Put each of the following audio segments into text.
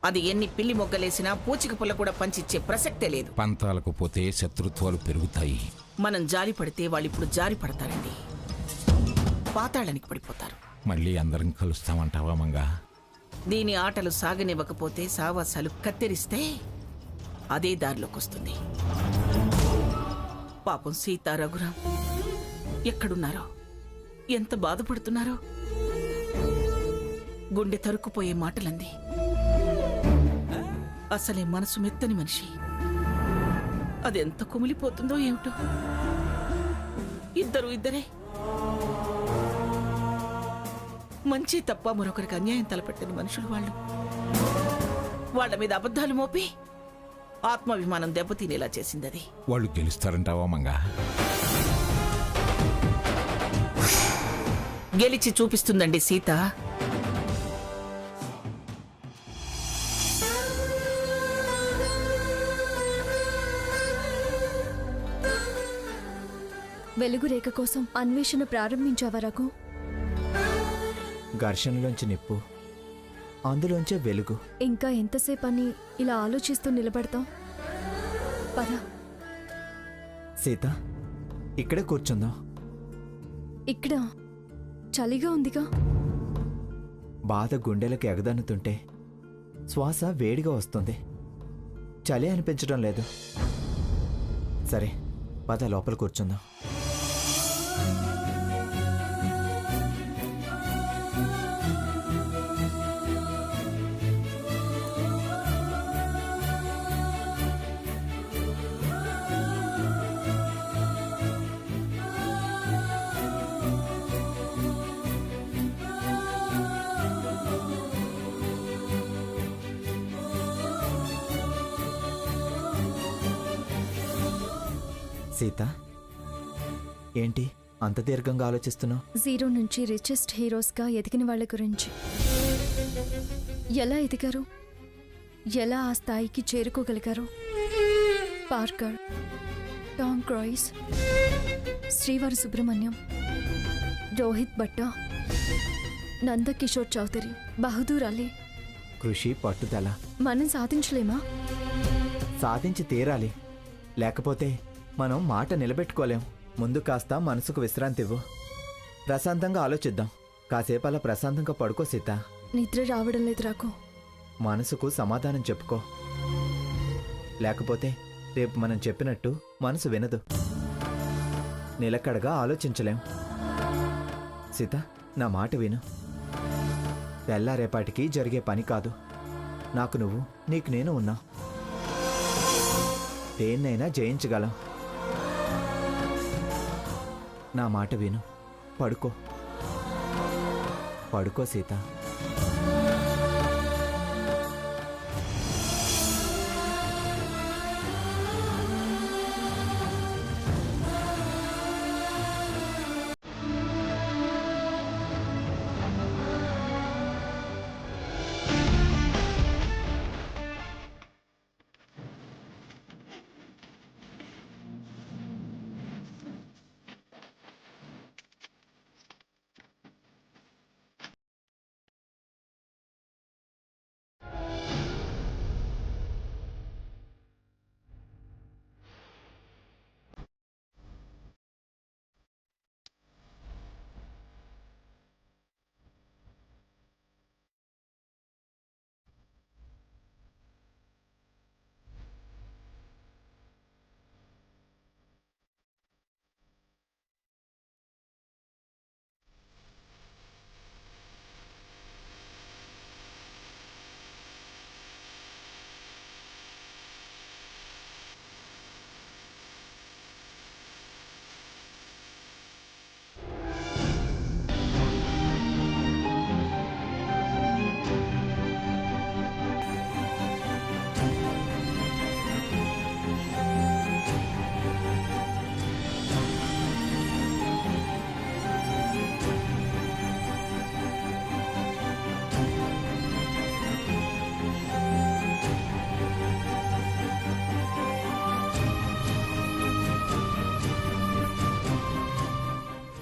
అది ఎన్ని పిల్లి మొగ్గలేసినా పూచిక పుల్ల కూడా పంచిచ్చే ప్రసక్తే లేదు. పంతాలకు పోతే శత్రుత్వాలు పెరుగుతాయి. మనం జారి పడితే వాళ్ళిప్పుడు జారి పడతారండి, పాతాళానికి పడిపోతారు. మళ్ళీ అందరం కలుస్తామంటావా మంగా? దీని ఆటలు సాగనివ్వకపోతే, సావాసాలు కత్తెరిస్తే అదే దారిలోకి వస్తుంది. పాపం సీత, రఘురాం ఎక్కడున్నారో, ఎంత బాధపడుతున్నారో. గుండె తరుక్కుపోయే మాటలంది. అసలే మనసు మెత్తని మనిషి. అదెంత కుమిలిపోతుందో ఏమిటో. ఇద్దరే. మంచి తప్ప మరొకరికి అన్యాయం తలపెట్టని మనుషులు వాళ్ళు. వాళ్ళ మీద అబద్ధాలు మోపి ఆత్మాభిమానం దెబ్బతినేలా చేసింది అది. వాళ్ళు గెలుస్తారంటావా మంగా? గెలిచి చూపిస్తుందండి సీత. వెలుగు రేఖ కోసం అన్వేషణ ప్రారంభించావా రఘు? ఘర్షణలోంచి నిప్పు, అందులోంచే వెలుగు. ఇంకా ఎంతసేపు అని ఇలా ఆలోచిస్తూ నిలబడతాం? పద. సీత, ఇక్కడే కూర్చుందాం. ఇక్కడ చలిగా ఉందిగా. బాధ గుండెలకు ఎగదన్నుతుంటే శ్వాస వేడిగా వస్తుంది. చలి అనిపించడం లేదు. సరే, పద లోపల కూర్చుందాం. సీత, ఏంటి అంత దీర్ఘంగా ఆలోచిస్తున్నావు? జీరో నుంచి రిచెస్ట్ హీరోస్గా ఎదిగిన వాళ్ళ గురించి. ఎలా ఎదిగారు, ఎలా ఆ స్థాయికి చేరుకోగలిగారు? పార్కర్, టామ్ క్రూయిజ్, శ్రీవారి సుబ్రహ్మణ్యం, రోహిత్ భట్టా, నందకిషోర్ చౌదరి, బహదూర్ అలీ. కృషి, పట్టుదల. మనం సాధించలేమా? సాధించి తీరాలి. లేకపోతే మనం మాట నిలబెట్టుకోలేం. ముందు కాస్త మనసుకు విశ్రాంతి ఇవ్వు. ప్రశాంతంగా ఆలోచిద్దాం. కాసేపు అలా ప్రశాంతంగా పడుకో సీత. నిద్ర రావడం లేదు రాకు. మనసుకు సమాధానం చెప్పుకో. లేకపోతే రేపు మనం చెప్పినట్టు మనసు వినదు. నిలకడగా ఆలోచించలేం. సీత, నా మాట విను. తెల్లారేపాటికి జరిగే పని కాదు. నాకు నువ్వు, నీకు నేను ఉన్నా. దేన్నైనా జయించగలం. నా మాట విను. పడుకో. పడుకో సీత.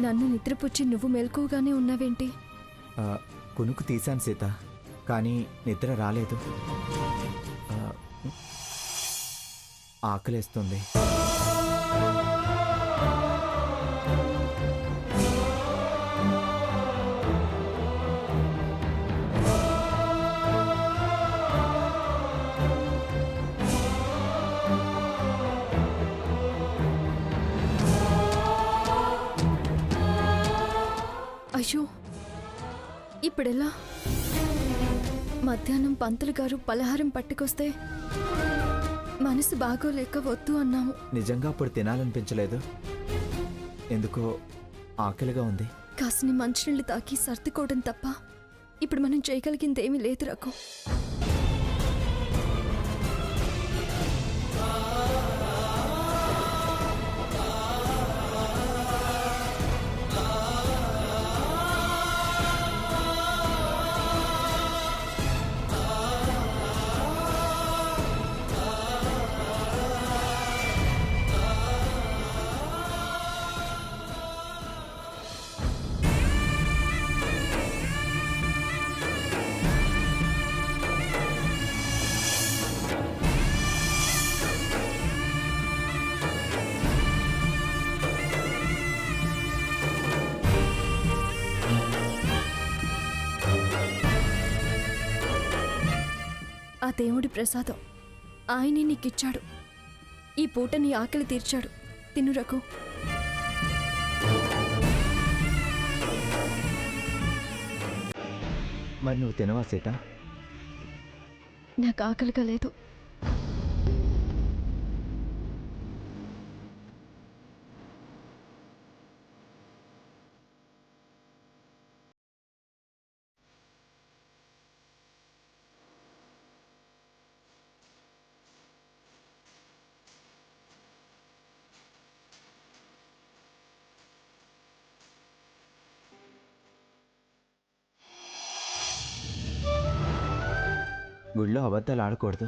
నన్ను నిద్రపుచ్చి నువ్వు మెలకుగానే ఉన్నావేంటి? కునుకు తీశాను సీత. కానీ నిద్ర రాలేదు. ఆకలేస్తుంది. అయ్యో, ఇప్పుడెలా? మధ్యాహ్నం పంతులు గారు పలహారం పట్టుకొస్తే మనసు బాగోలేక వద్దు అన్నాము. నిజంగా అప్పుడు తినాలనిపించలేదు. ఎందుకో ఆకలిగా ఉంది. కాసిని మంచినీళ్ళు తాకి సర్దుకోవడం తప్ప ఇప్పుడు మనం చేయగలిగిందేమీ లేదు రఘు. ఆ దేవుడి ప్రసాదం ఆయనే నీకిచ్చాడు. ఈ పూట నీ ఆకలి తీర్చాడు. తిను రఘు. మరి నువ్వు తినవా సీత? నాకు ఆకలిగా లేదు. గుళ్ళో అబద్ధాలు ఆడకూడదు.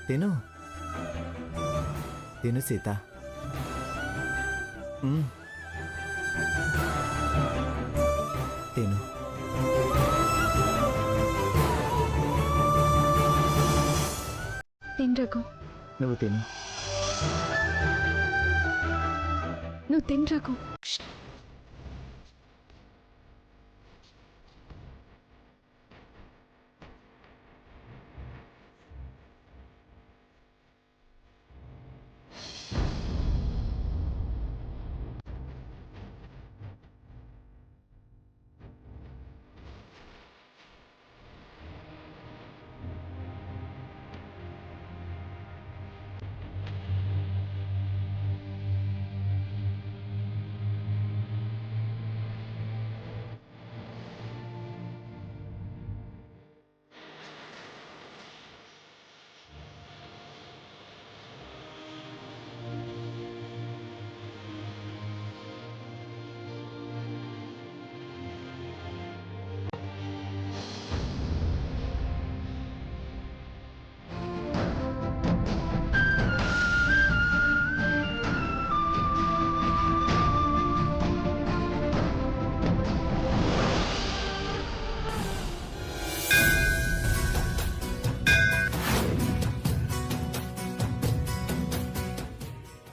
తిను తిను సీత. తిను. తిను రఘు. నువ్వు తిను. నువ్వు తిను రఘు.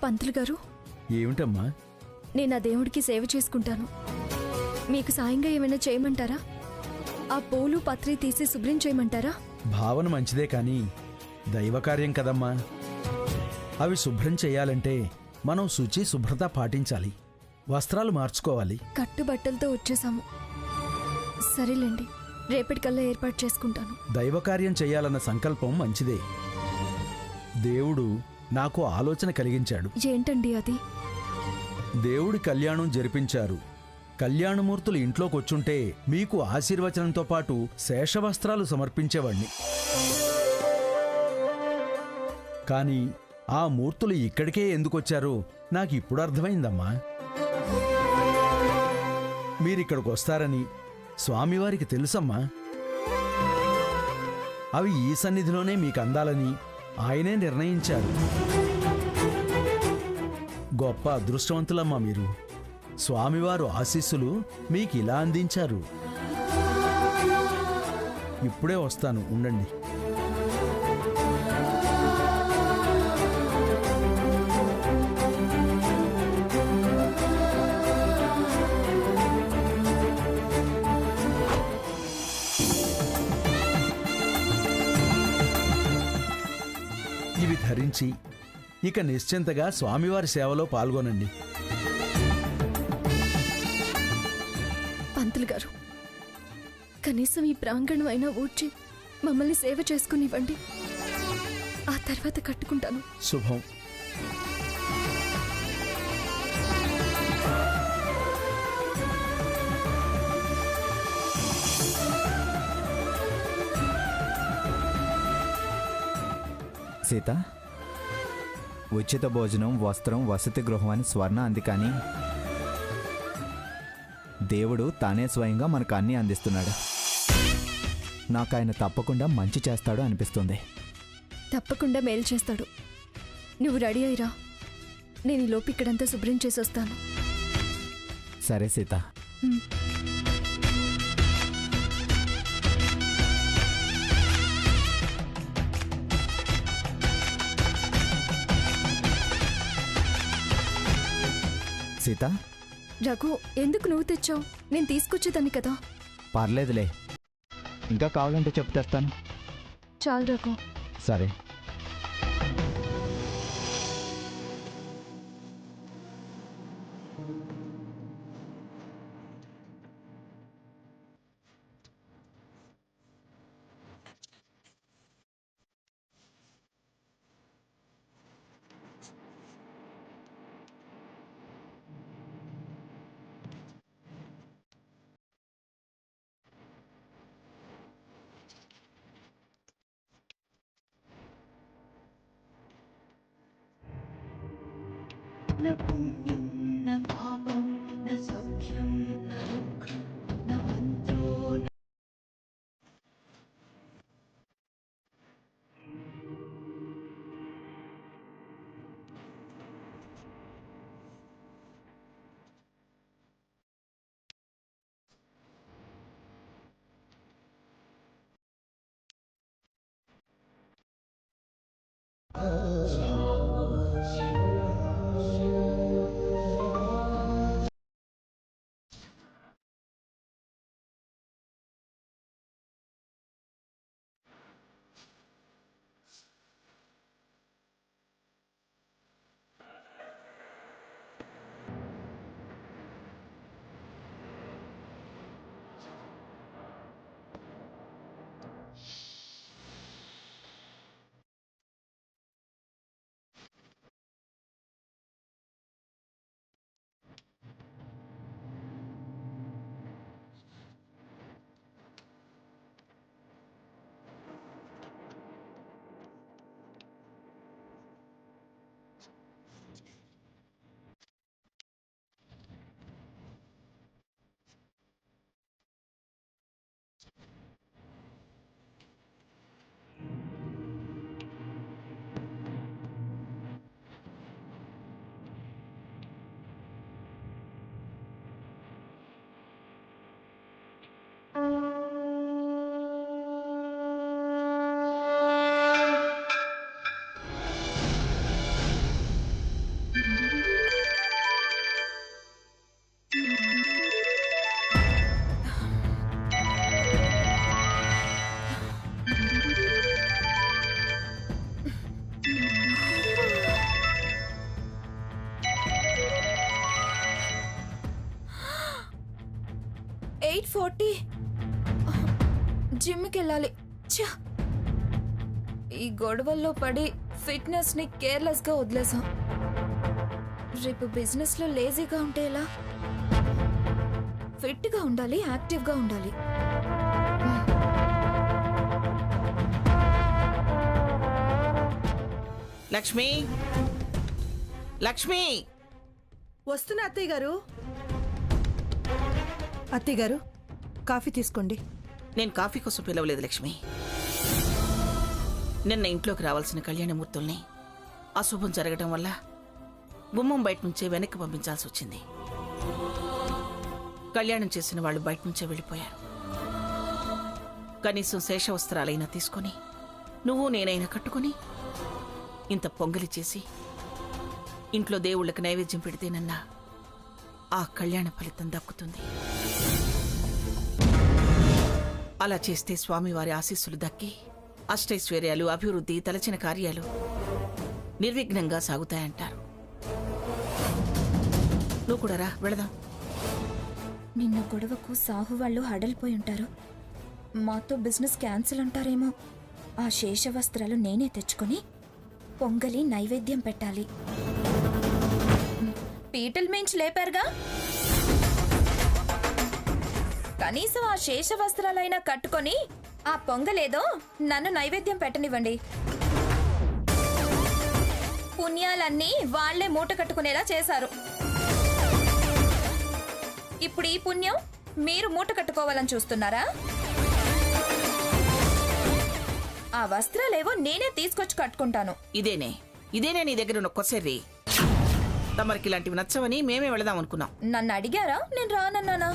పంతులు గారు, ఏమిటమ్మా? నేను ఆ దేవుడికి సేవ చేసుకుంటాను. మీకు సాయంగా ఏమైనా చేయమంటారా? ఆ పూలు పత్రి తీసి శుభ్రం చేయమంటారా? భావన మంచిదే కానీ దైవకార్యం కదమ్మా. అవి శుభ్రం చేయాలంటే మనం శుచి శుభ్రత పాటించాలి. వస్త్రాలు మార్చుకోవాలి. కట్టుబట్టలతో వచ్చేసాము. సరేలేండి, రేపటికల్లా ఏర్పాటు చేసుకుంటాను. దైవకార్యం చేయాలన్న సంకల్పం మంచిదే. దేవుడు నాకు ఆలోచన కలిగించాడు. ఏంటండి అది? దేవుడి కళ్యాణం జరిపించారు. కళ్యాణమూర్తులు ఇంట్లోకొచ్చుంటే మీకు ఆశీర్వచనంతో పాటు శేషవస్త్రాలు సమర్పించేవాణ్ణి. కానీ ఆ మూర్తులు ఇక్కడికే ఎందుకొచ్చారో నాకు ఇప్పుడు అర్థమైందమ్మా. మీరిక్కడికి వస్తారని స్వామివారికి తెలుసమ్మా. అవి ఈ సన్నిధిలోనే మీకు అందాలని ఆయనే నిర్ణయించారు. గొప్ప అదృష్టవంతులమ్మా మీరు. స్వామివారు ఆశీస్సులు మీకిలా అందించారు. ఇప్పుడే వస్తాను, ఉండండి. ఇవి ధరించి ఇక నిశ్చింతగా స్వామివారి సేవలో పాల్గొనండి. పంతులు గారు, కనీసం ఈ ప్రాంగణం అయినా ఊడ్చి మమ్మల్ని సేవ చేసుకునివ్వండి. ఆ తర్వాత కట్టుకుంటాను. శుభం. సీత, ఉచిత భోజనం, వస్త్రం, వసతి గృహం అని స్వర్ణ అంది, కానీ దేవుడు తానే స్వయంగా మనకు అన్నీ అందిస్తున్నాడు. నాకు ఆయన తప్పకుండా మంచి చేస్తాడు అనిపిస్తుంది. తప్పకుండా మేలు చేస్తాడు. నువ్వు రెడీ అయ్యిరా, నేను ఈ లోపు ఇక్కడంతా శుభ్రం చేసి వస్తాను. సరే సీత. సీత, రఘు, ఎందుకు నువ్వు తెచ్చావు? నేను తీసుకొచ్చేదాన్ని కదా. పర్లేదులే, ఇంకా కావాలంటే చెప్పు తెస్తాను. చాలు రఘు. సరే. न पुण्यं न पापं न सौख्यं न दुःखं न मन्त्रो न జిమ్కి వెళ్ళాలి. ఈ గొడవల్లో పడి ఫిట్నెస్ ని కేర్లెస్ గా వదిలేసాం. రేపు బిజినెస్ లో లేజీగా ఉంటే ఎలా? ఫిట్ గా ఉండాలి, యాక్టివ్ గా ఉండాలి. లక్ష్మి, లక్ష్మి, వస్తున్నా అత్తయ్య గారు. అత్తయ్య గారు, కాఫీ తీసుకోండి. నేను కాఫీ కోసం పిలవలేదు లక్ష్మి. నిన్న ఇంట్లోకి రావాల్సిన కళ్యాణమూర్తుల్ని అశుభం జరగడం వల్ల గుమ్మం బయట నుంచే వెనక్కి పంపించాల్సి వచ్చింది. కళ్యాణం చేసిన వాళ్ళు బయట నుంచే వెళ్ళిపోయారు. కనీసం శేషవస్త్రాలైనా తీసుకొని నువ్వు నేనైనా కట్టుకొని ఇంత పొంగలి చేసి ఇంట్లో దేవుళ్ళకి నైవేద్యం పెడితేనన్నా ఆ కళ్యాణ ఫలితం దక్కుతుంది. అలా చేస్తే స్వామివారి ఆశీస్సులు దక్కి అష్టైశ్వర్యాలు, అభివృద్ధి, తలచిన కార్యాలు నిర్విఘ్నంగా సాగుతాయంటారు. నువ్వు కూడా రా, వెళదాం. నిన్న గొడవకు సాహు వాళ్ళు హడలిపోయి ఉంటారు. మాతో బిజినెస్ క్యాన్సిల్ అంటారేమో. ఆ శేష వస్త్రాలు నేనే తెచ్చుకొని పొంగలి నైవేద్యం పెట్టాలి. పీటల్ మించి లేపారుగా, కనీసం ఆ శేష వస్త్రాలైనా కట్టుకొని ఆ పొంగలేదో నన్ను నైవేద్యం పెట్టనివ్వండి. పుణ్యాలన్నీ వాళ్లే మూట కట్టుకునేలా చేశారు. ఇప్పుడు ఈ పుణ్యం మీరు మూట కట్టుకోవాలని చూస్తున్నారా? ఆ వస్త్రాలేవో నేనే తీసుకొచ్చి కట్టుకుంటాను. ఇదేనే నీ దగ్గర ఉన్న కొసెర్రి. తమరికి ఇలాంటివి నచ్చవని మేమే వెళదాం అనుకున్నాం. నన్ను అడిగారా? నేను రానన్నానా?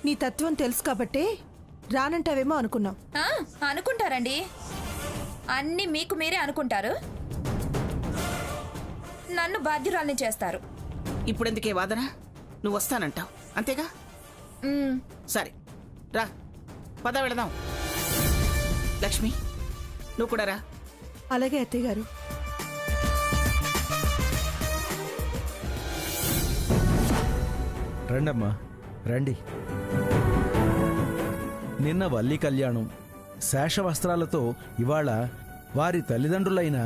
నీ తత్వం తెలుసు కాబట్టే రానంటావేమో అనుకున్నాం. అనుకుంటారండి, అన్ని మీకు మీరే అనుకుంటారు. నన్ను బాధ్యురాల్ని చేస్తారు. ఇప్పుడెందుకే వాదన? నువ్వు వస్తానంటావు అంతేగా? సరే రా, పద వెళదాం. లక్ష్మి, నువ్వు కూడా రా. అలాగే అత్తయ్య గారు. రండమ్మా రండి. నిన్న వల్లి కళ్యాణం, శేషవస్త్రాలతో ఇవాళ వారి తల్లిదండ్రులైన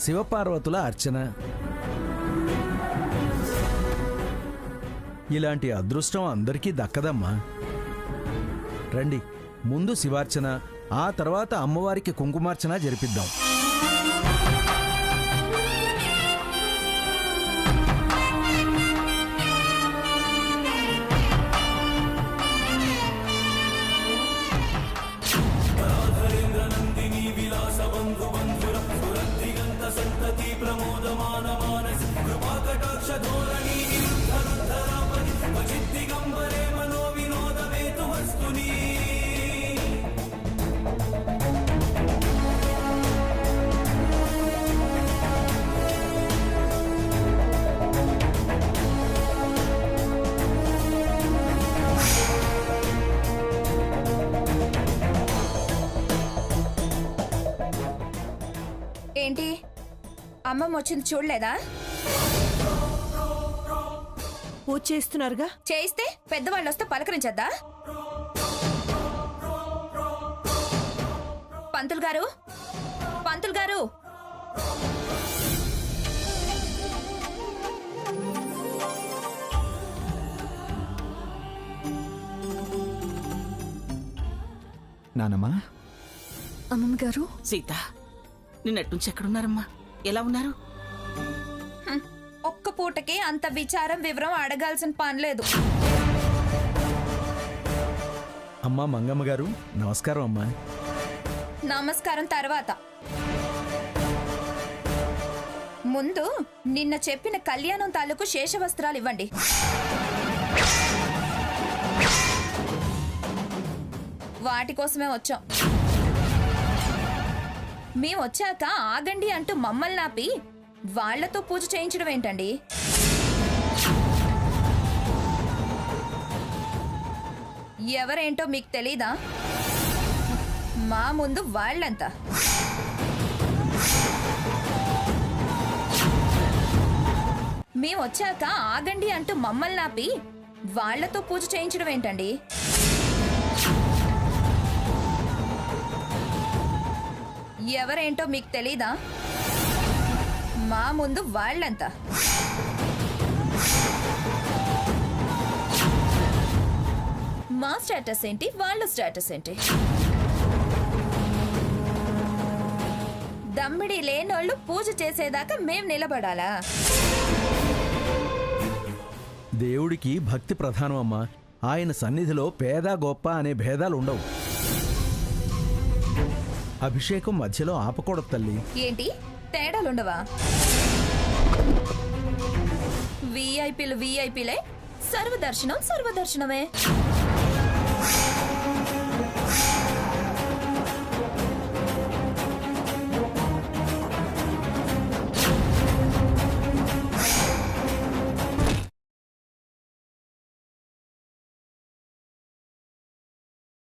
శివపార్వతుల అర్చన. ఇలాంటి అదృష్టం అందరికీ దక్కదమ్మా. రండి, ముందు శివార్చన, ఆ తర్వాత అమ్మవారికి కుంకుమార్చన జరిపిద్దాం. ఏంటి, అమ్మమ్మ వచ్చింది చూడలేదా? పూజ చేస్తున్నారుగా. చేయిస్తే పెద్దవాళ్ళు వస్తే పలకరించద్దా? పంతులు గారు, పంతులు గారు, నానమ్మా. అమ్మమ్మ గారు. సీత, నిన్నట్నుంచి ఎక్కడున్నారమ్మా? ఎలా ఉన్నారు? ఒక్క పూటకి అంత విచారం వివరం అడగాల్సిన పనిలేదు. అమ్మా మంగమ్మ గారు, నమస్కారం అమ్మా. నమస్కారం తర్వాత. ముందు నిన్న చెప్పిన కళ్యాణం తాలూకు శేషవస్త్రాలు ఇవ్వండి. వాటి కోసమే వచ్చాం. మేము వచ్చాక ఆగండి అంటూ మమ్మల్ని ఆపి వాళ్లతో పూజ చేయించడం ఏంటండి? ఎవరేంటో మీకు తెలీదా? మా ముందు వాళ్ళంతా. మేము వచ్చాక ఆగండి అంటూ మమ్మల్ని ఆపి వాళ్లతో పూజ చేయించడం ఏంటండి? ఎవరేంటో మీకు తెలీదా? మా ముందు వాళ్ళంతా. మా స్టేటస్ ఏంటి, వాళ్ళ స్టేటస్ ఏంటి? దమ్మిడి లేనోళ్ళు పూజ చేసేదాకా మేం నిలబడాలా? దేవుడికి భక్తి ప్రధానం అమ్మా. ఆయన సన్నిధిలో పేద గొప్ప అనే భేదాలు ఉండవు. అభిషేకం మధ్యలో ఆపకూడదు తల్లి. ఏంటి తేడాలుండవా? వీఐపీలు వీఐపీలే, సర్వదర్శనం సర్వదర్శనమే.